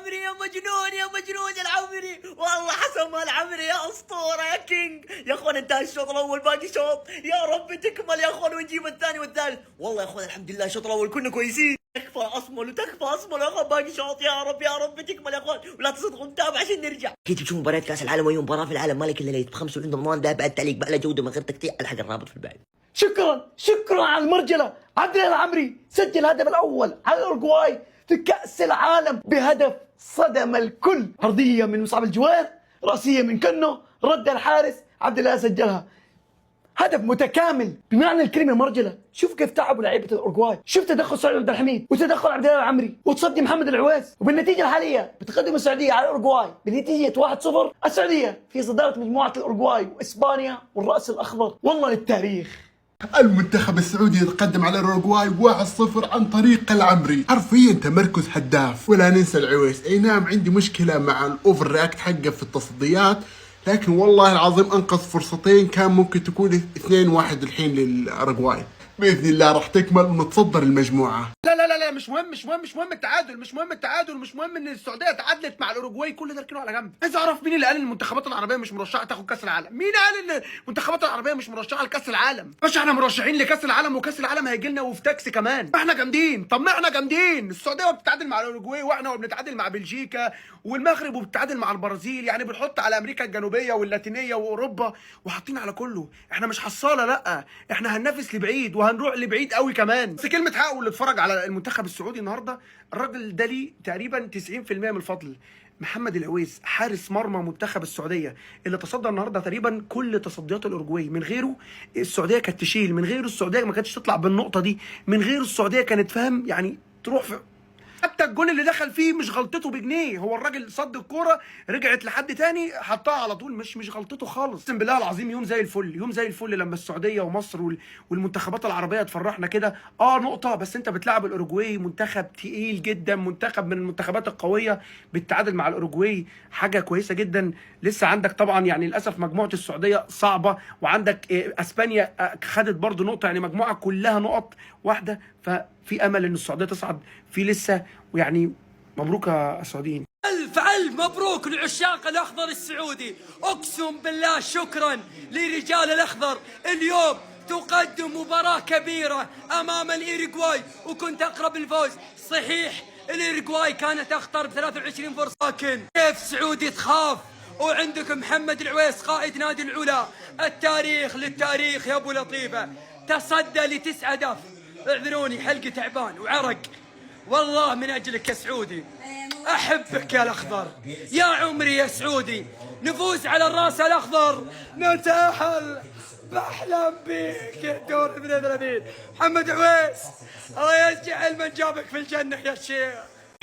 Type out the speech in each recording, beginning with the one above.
العمري يا مجنون يا مجنون يا العمري، والله حسم العمري يا اسطوره يا كينج. يا اخوان انتهى الشوط الاول، باقي شوط، يا رب تكمل يا اخوان ونجيب الثاني والثالث. والله يا اخوان الحمد لله الشوط الاول كنا كويسين. تكفى اصمل وتكفى اصمل يا اخوان، باقي شوط، يا رب يا رب تكمل يا اخوان، ولا تصدقوا نتابع عشان نرجع. اكيد تشوفوا مباريات كاس العالم واي مباراه في العالم مالك الا ليت ب5 عند ضمان ده بعد تعليق بأعلى جوده من غير تقطيع. الحق الرابط في البعد. شكرا على المرجله. عبد الله العمري سجل الهدف الاول على الاورجواي في كاس العالم بهدف صدم الكل. عرضيه من مصعب الجوير، راسيه من كنو، رد الحارس، عبد الله سجلها. هدف متكامل بمعنى الكلمه. مرجله، شوف كيف تعبوا لعيبه الاورجواي، شوف تدخل سعود عبد الحميد وتدخل عبد الله العمري وتصدي محمد العويس، وبالنتيجه الحاليه بتقدم السعوديه على الاورجواي بنتيجه 1-0. السعوديه في صداره مجموعه الاورجواي واسبانيا والراس الاخضر. والله للتاريخ. المنتخب السعودي يتقدم على الاوروغواي 1-0 عن طريق العمري، حرفيا تمركز هداف. ولا ننسى العويس. اي نعم عندي مشكله مع الاوفر رياكت حقه في التصديات، لكن والله العظيم انقذ فرصتين كان ممكن تكون 2-1 الحين للاوروغواي. باذن الله راح تكمل ونتصدر المجموعه. لا مش مهم التعادل، مش مهم ان السعوديه تعادلت مع الاوروجواي. كل ده اركنه على جنب. عايز اعرف مين اللي قال ان المنتخبات العربيه مش مرشحه تاخد كاس العالم؟ مين قال ان المنتخبات العربيه مش مرشحه لكاس العالم؟ مش احنا مرشحين لكاس العالم، وكاس العالم هيجي لنا وفي تاكسي كمان. احنا جامدين. طب ما احنا جامدين. السعوديه بتتعادل مع الاوروجواي، واحنا بنتعادل مع بلجيكا والمغرب، وبتتعادل مع البرازيل. يعني بنحط على امريكا الجنوبيه واللاتينيه واوروبا وحاطين على كله. احنا مش حصاله، لا احنا هننافس لبعيد وهنروح لبعيد قوي كمان. بس كلمه حق اللي اتفرج على المنتخب السعودي النهارده، الراجل ده ليه تقريبا 90% من الفضل. محمد العويس حارس مرمى منتخب السعوديه اللي تصدى النهارده تقريبا كل تصديات الاورجواي. من غيره السعوديه كانت تشيل، من غيره السعوديه ما كانتش تطلع بالنقطه دي، من غيره السعوديه كانت فاهم يعني تروح في. حتى الجون اللي دخل فيه مش غلطته بجنيه، هو الراجل صد الكوره رجعت لحد تاني حطها على طول، مش غلطته خالص. اقسم بالله العظيم يوم زي الفل، يوم زي الفل لما السعوديه ومصر والمنتخبات العربيه تفرحنا كده. نقطه بس انت بتلعب الاوروجواي، منتخب تقيل جدا، منتخب من المنتخبات القويه. بالتعادل مع الاوروجواي حاجه كويسه جدا. لسه عندك طبعا يعني للاسف مجموعه السعوديه صعبه، وعندك اسبانيا خدت برضو نقطه، يعني مجموعه كلها نقط واحده. ففي امل ان السعوديه تصعد في لسه، ويعني مبروك يا سعوديين. ألف مبروك لعشاق الأخضر السعودي. أقسم بالله شكرا لرجال الأخضر. اليوم تقدم مباراة كبيرة أمام الإيرجواي، وكنت أقرب الفوز. صحيح الإيرجواي كانت أخطر ب23 فرصة، لكن كيف سعودي تخاف وعندك محمد العويس قائد نادي العلا. التاريخ للتاريخ يا أبو لطيفة. تصدى ل9 أهداف. اعذروني حلقي تعبان وعرق والله من أجلك يا سعودي. أحبك يا الأخضر، يا عمري يا سعودي. نفوز على الراس الأخضر، نتأهل. بحلم بيك يا دور 32. محمد عويس الله يجعل من جابك في الجنة يا شيخ.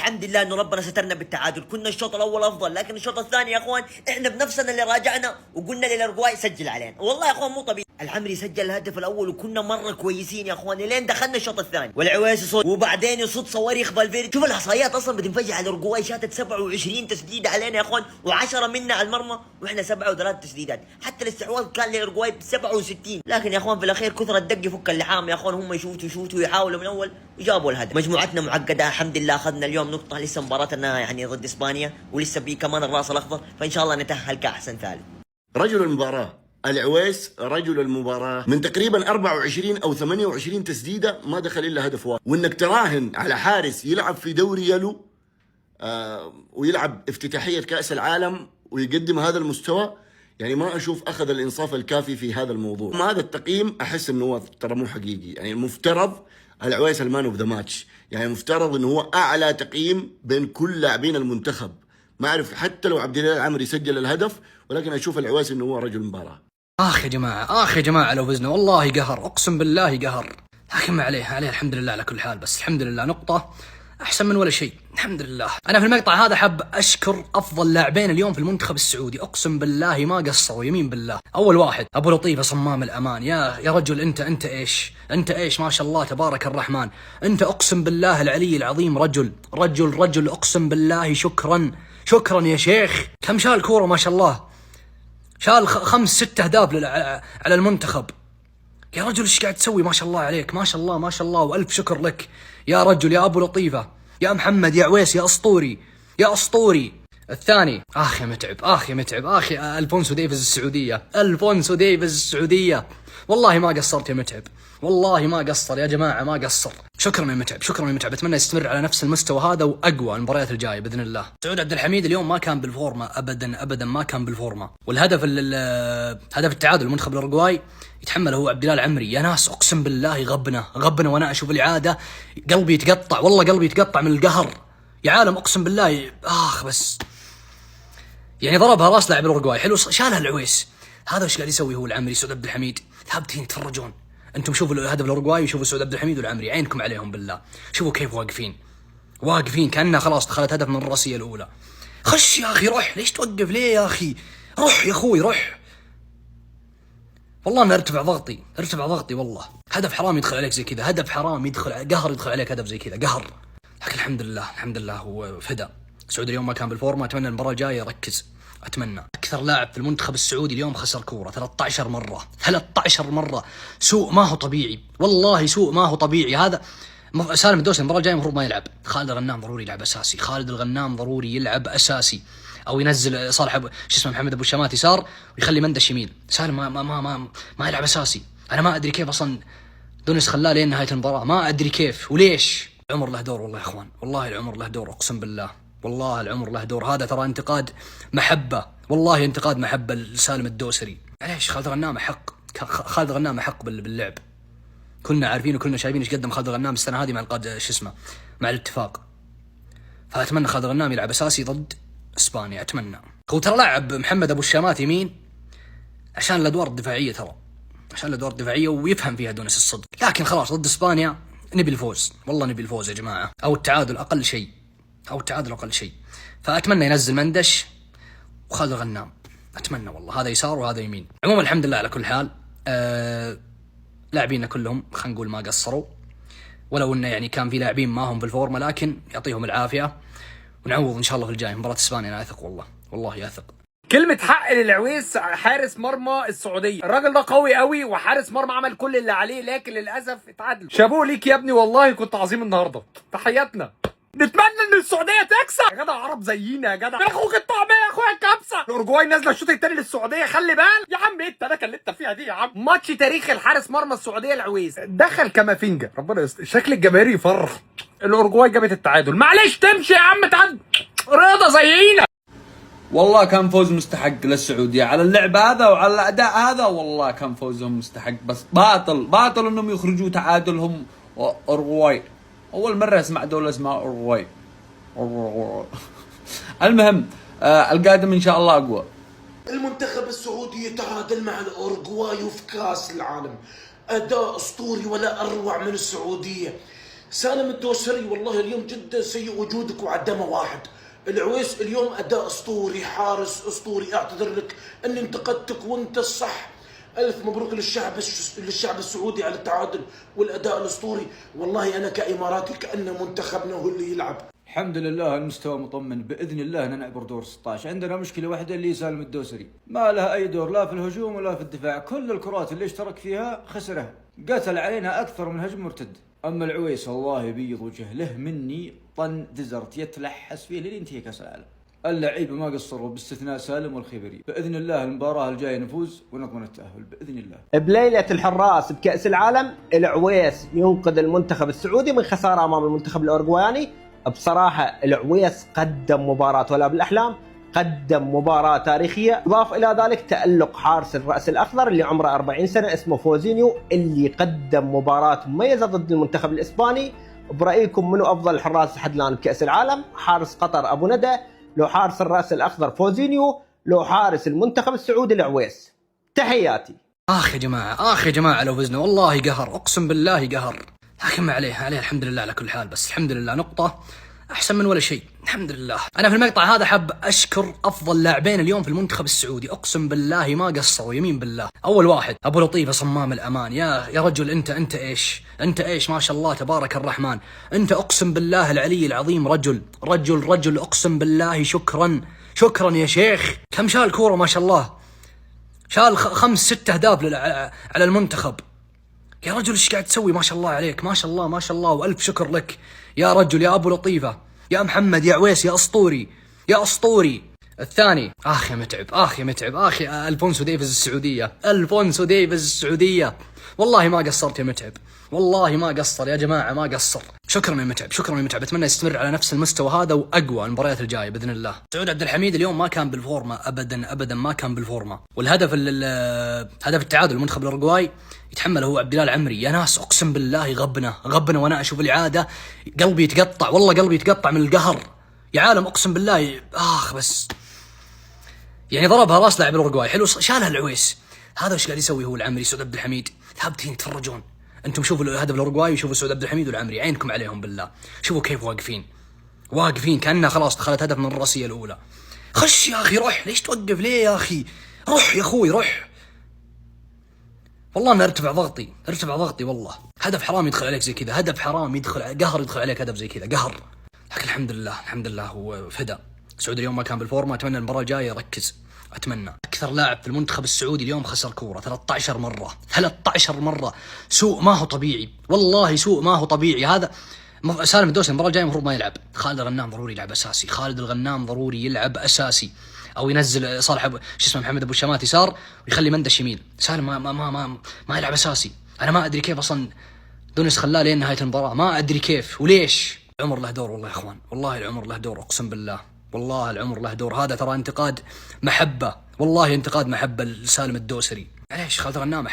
الحمد لله انه ربنا سترنا بالتعادل. كنا الشوط الاول افضل، لكن الشوط الثاني يا اخوان احنا بنفسنا اللي راجعنا وقلنا للاورجواي سجل علينا. والله يا اخوان مو طبيعي. العمري سجل الهدف الاول وكنا مره كويسين يا اخوان لين دخلنا الشوط الثاني، والعويس يصد وبعدين يصد صواريخ فالفيردي. شوف الاحصائيات اصلا بتنفجع على الاورجواي. شاتت 27 تسديده علينا يا اخوان، و10 منا على المرمى، واحنا 7 و3 تسديدات. حتى الاستحواذ كان للاورجواي ب 67. لكن يا اخوان في الاخير كثر الدق يفك اللحام يا اخوان. هم يشوتوا ويحاولوا من اول وجابوا الهدف. مجموعتنا معقده الحمد لله. اخذنا اليوم نقطه. لسه مباراتنا يعني ضد اسبانيا، ولسه بي كمان الراس الاخضر، فان شاء الله نتاهل كاحسن ثالث. رجل المباراة العويس، رجل المباراة. من تقريبا 24 أو 28 تسديدة ما دخل إلا هدف واحد. وإنك تراهن على حارس يلعب في دوري يلو ويلعب افتتاحية كأس العالم ويقدم هذا المستوى، يعني ما أشوف أخذ الإنصاف الكافي في هذا الموضوع. هذا التقييم أحس إنه هو ترى مو حقيقي. يعني المفترض العويس المان اوف ذا ماتش، يعني المفترض إنه هو أعلى تقييم بين كل لاعبين المنتخب. ما أعرف حتى لو عبد الله العمري سجل الهدف، ولكن أشوف العويس إنه هو رجل مباراة. يا جماعة لو فزنا والله قهر، أقسم بالله قهر. لكن ما عليه الحمد لله على كل حال. بس الحمد لله نقطة أحسن من ولا شيء، الحمد لله. أنا في المقطع هذا حاب أشكر أفضل لاعبين اليوم في المنتخب السعودي. أقسم بالله ما قصروا يمين بالله. أول واحد أبو لطيفة صمام الأمان. يا رجل أنت إيش ما شاء الله تبارك الرحمن. أنت أقسم بالله العلي العظيم رجل أقسم بالله. شكرا يا شيخ. كم شال كورة ما شاء الله، شال 5-6 أهداف على المنتخب. يا رجل ايش قاعد تسوي؟ ما شاء الله عليك، ما شاء الله، والف شكر لك يا رجل، يا ابو لطيفة، يا محمد، يا عويس، يا اسطوري. يا اسطوري. الثاني يا متعب، يا متعب، يا الفونسو ديفيز السعوديه، الفونسو ديفيز السعوديه. والله ما قصرت يا متعب، والله ما قصر يا جماعه، ما قصر. شكرا يا متعب، شكرا يا متعب. اتمنى يستمر على نفس المستوى هذا واقوى المباريات الجايه باذن الله. سعود عبد الحميد اليوم ما كان بالفورمه ابدا ابدا، ما كان بالفورمه. والهدف هدف التعادل المنتخب الاورجواي يتحمله هو عبد الله العمري. يا ناس اقسم بالله غبنا وانا اشوف الاعاده قلبي يتقطع، والله قلبي يتقطع من القهر يا عالم، اقسم بالله. بس يعني ضربها راس لاعب الاورجواي حلو، شالها العويس. هذا وش قاعد يسوي هو العمري سعود عبد الحميد؟ ثابتين تفرجون انتم، شوفوا هدف الاورجواي وشوفوا سعود عبد الحميد والعمري، عينكم عليهم بالله. شوفوا كيف واقفين كانها خلاص دخلت هدف من الراسيه الاولى. خش يا اخي، روح، ليش توقف ليه يا اخي؟ روح يا اخوي روح. والله انا ارتفع ضغطي والله. هدف حرام يدخل عليك زي كذا، هدف حرام قهر يدخل عليك هدف زي كذا قهر. لكن الحمد لله هو فدا. سعود اليوم ما كان بالفورمه، اتمنى المباراه الجايه يركز. اتمنى. اكثر لاعب في المنتخب السعودي اليوم خسر كوره 13 مره. سوء ما هو طبيعي، والله سوء ما هو طبيعي. هذا سالم الدوسري المباراه الجايه المفروض ما يلعب. خالد الغنام ضروري يلعب اساسي، خالد الغنام ضروري يلعب اساسي، او ينزل صالح محمد ابو الشمات يسار ويخلي مندش يمين. سالم ما يلعب اساسي. انا ما ادري كيف اصلا دونيس خلاه لين نهايه المباراه، ما ادري كيف وليش. العمر له دور والله يا اخوان، والله العمر له دور، اقسم بالله والله العمر له دور. هذا ترى انتقاد محبه، والله انتقاد محبه لسالم الدوسري. معليش خالد الغنام حق باللعب. كلنا عارفين وكلنا شايفين ايش قدم خالد الغنام السنه هذه مع مع الاتفاق. فاتمنى خالد الغنام يلعب اساسي ضد اسبانيا، اتمنى. هو ترى لاعب محمد ابو الشامات يمين عشان الادوار الدفاعيه، ويفهم فيها دونس الصدق. لكن خلاص ضد اسبانيا نبي الفوز، والله نبي الفوز يا جماعه، او التعادل اقل شيء. فاتمنى ينزل مندش وخالد الغنام، اتمنى والله. هذا يسار وهذا يمين. عموما الحمد لله على كل حال. لاعبينا كلهم خلينا نقول ما قصروا، ولو انه يعني كان في لاعبين ما هم بالفورمه، لكن يعطيهم العافيه ونعوض ان شاء الله في الجاي. مباراه اسبانيا انا اثق، والله اثق. كلمة حق للعويس، حارس مرمى السعودية. الراجل ده قوي قوي وحارس مرمى عمل كل اللي عليه، لكن للأسف اتعادل. شابوه ليك يا ابني، والله كنت عظيم النهارده. تحياتنا. نتمنى ان السعوديه تكسب يا جدع. عرب زينا يا جدع، اخوك الطعميه يا اخويا الكبسه. الاورجواي نازله الشوط الثاني للسعوديه، خلي بال يا عم. ايه التنكه اللي انت فيها دي يا عم؟ ماتش تاريخ الحارس مرمى السعوديه العويس دخل كمافينجا، ربنا يستر. شكل الجماهير يفرح. الاورجواي جابت التعادل، معلش تمشي يا عم، تعادل رضا زينا. والله كان فوز مستحق للسعودية على اللعب هذا وعلى الأداء هذا، والله كان فوزهم مستحق. بس باطل انهم يخرجوا تعادلهم أورجواي. أول مرة أسمع دولة اسمها أورجواي. المهم القادم إن شاء الله أقوى. المنتخب السعودي يتعادل مع الأورجواي في كاس العالم، أداء أسطوري ولا أروع من السعودية. سالم الدوسري والله اليوم جدا سيء وجودك وعدمه واحد. العويس اليوم أداء أسطوري، حارس أسطوري. أعتذر لك أني انتقدتك وأنت الصح. ألف مبروك للشعب السعودي على التعادل والأداء الأسطوري. والله أنا كإماراتي كأن منتخبنا هو اللي يلعب. الحمد لله المستوى مطمن، بإذن الله نعبر دور 16. عندنا مشكلة واحدة اللي سالم الدوسري، ما لها أي دور لا في الهجوم ولا في الدفاع. كل الكرات اللي اشترك فيها خسرها، قتل علينا أكثر من هجم مرتد. أما العويس الله يبيض وجهه، له مني طن ديزرت يتلحس فيه لين ينتهي كأس العالم. اللعيبة ما قصروا باستثناء سالم والخبري. بإذن الله المباراة الجاية نفوز ونضمن التأهل بإذن الله. بليلة الحراس بكأس العالم العويس ينقذ المنتخب السعودي من خسارة أمام المنتخب الأورجواياني. بصراحة العويس قدم مباراة ولا بالأحلام، قدم مباراة تاريخية. يضاف إلى ذلك تألق حارس الرأس الأخضر اللي عمره 40 سنة اسمه فوزينيو، اللي قدم مباراة مميزة ضد المنتخب الإسباني. برأيكم منو أفضل الحراس لحد الآن بكأس العالم؟ حارس قطر أبو ندى، لو حارس الرأس الأخضر فوزينيو، لو حارس المنتخب السعودي العويس؟ تحياتي. يا جماعة لو فزنا والله قهر، أقسم بالله قهر. لكن ما عليه الحمد لله على كل حال. بس الحمد لله نقطة أحسن من ولا شيء، الحمد لله. أنا في المقطع هذا حاب أشكر أفضل لاعبين اليوم في المنتخب السعودي، أقسم بالله ما قصروا يمين بالله. أول واحد أبو لطيفة صمام الأمان. يا رجل أنت إيش ما شاء الله تبارك الرحمن. أنت أقسم بالله العلي العظيم رجل أقسم بالله. شكرا يا شيخ. كم شال كورة ما شاء الله، شال 5-6 أهداف على المنتخب. يا رجل ايش قاعد تسوي؟ ما شاء الله عليك، ما شاء الله والف شكر لك يا رجل يا ابو لطيفه. يا محمد يا عويس يا اسطوري يا اسطوري. الثاني يا متعب يا متعب يا الفونسو ديفيز السعوديه، الفونسو ديفيز السعوديه. والله ما قصرت يا متعب، والله ما قصر يا جماعه، ما قصر. شكرا يا متعب، شكرا يا متعب. اتمنى يستمر على نفس المستوى هذا واقوى المباريات الجايه باذن الله. سعود عبد الحميد اليوم ما كان بالفورمه ابدا ما كان بالفورمه، والهدف هدف التعادل المنتخب الاورجواي يتحمله هو عبد الله العمري. يا ناس اقسم بالله غبنا وانا اشوف الاعاده قلبي يتقطع، والله قلبي يتقطع من القهر يا عالم، اقسم بالله. بس يعني ضربها راس لاعب الاورجواي حلو، شالها العويس. هذا وش قاعد يسوي هو العمري سعود عبد الحميد؟ ثابتين تفرجون انتم، شوفوا هدف الاورجواي وشوفوا سعود عبد الحميد والعمري، عينكم عليهم بالله. شوفوا كيف واقفين كانها خلاص دخلت هدف من الراسيه الاولى. خش يا اخي، روح، ليش توقف ليه يا اخي؟ روح يا اخوي روح. والله ما ارتفع ضغطي والله. هدف حرام يدخل عليك زي كذا، هدف حرام قهر يدخل عليك هدف زي كذا قهر. لكن الحمد لله هو فدا. سعود اليوم ما كان بالفورمه، اتمنى المباراه الجايه يركز. اتمنى. اكثر لاعب في المنتخب السعودي اليوم خسر كوره 13 مره. سوء ما هو طبيعي، والله سوء ما هو طبيعي. هذا سالم الدوسري المباراه الجايه المفروض ما يلعب. خالد الغنام ضروري يلعب اساسي، خالد الغنام ضروري يلعب اساسي، او ينزل صالح محمد ابو الشمات يسار ويخلي مندش يمين. سالم ما يلعب اساسي. انا ما ادري كيف اصلا دونيس خلاه لين نهايه المباراه، ما ادري كيف وليش. العمر له دور والله يا اخوان، والله العمر له دور، اقسم بالله والله العمر له دور. هذا ترى انتقاد محبه، والله انتقاد محبه لسالم الدوسري. معليش خالد الغنام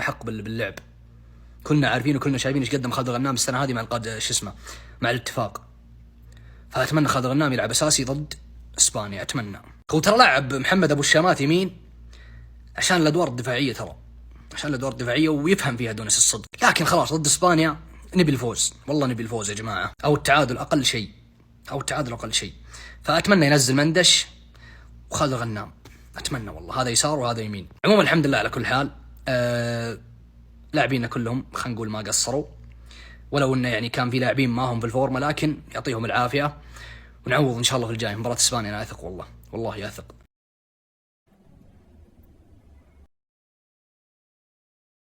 حق باللعب، كلنا عارفين وكلنا شايفين ايش قدم خالد الغنام السنه هذه مع مع الاتفاق. فاتمنى خالد الغنام يلعب اساسي ضد اسبانيا، اتمنى. هو ترى لعب محمد ابو الشامات يمين عشان الادوار الدفاعيه، ويفهم فيها دونيس الصدق. لكن خلاص ضد اسبانيا نبي الفوز، والله نبي الفوز يا جماعه، او التعادل اقل شيء. فاتمنى ينزل مندش وخالد الغنام، اتمنى والله، هذا يسار وهذا يمين. عموما الحمد لله على كل حال. لاعبينا كلهم خلينا نقول ما قصروا، ولو انه يعني كان في لاعبين ما هم في الفورمه، لكن يعطيهم العافيه ونعوض ان شاء الله في الجاي. مباراه اسبانيا انا اثق، والله اثق.